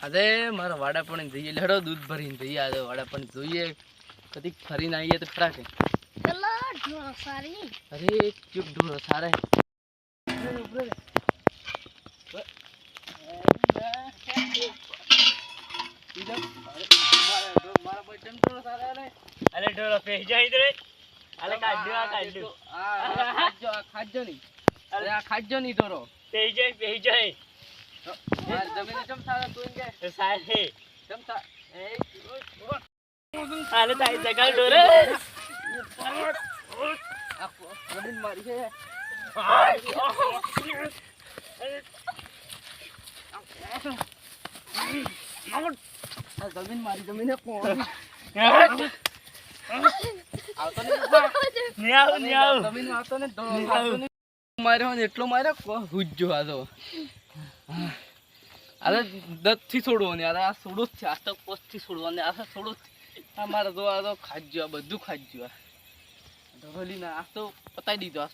અરે મારા વાડા પણ જઈએ લેડો દૂધ ભરીને જઈએ આજે વાડા પણ જોઈએ કદી ફરીને આવીએ તો ખરા કે ચલો ઢોરો સારી અરે ચૂપ ઢોરો સારે અરે ઢોરો પેઈ જાય રે અરે કાઢજો ખાજો નહીં અરે આ ખાજો નહીં ઢોરો પેઈ જાય જમીન ચમ સારા તું કે સાહેબ ચમ સા અરે તાઈ જગાડ ઢોરે જમીન મારી છે જમીન મારી જમીન કોણ આવતો નહીં આવ જમીન આવતો ને માર્યો ને એટલો માર્યો હુજ્જો આ તો અરે દત થી છોડવો ને અરે આ છોડો જ છે આ તો પોસ્ટ થી છોડવા ને આ છોડો આ મારે તો આ તો ખાજો આ બધું ખાજો આ ઢોલી ના આ તો પતાઈ દીધો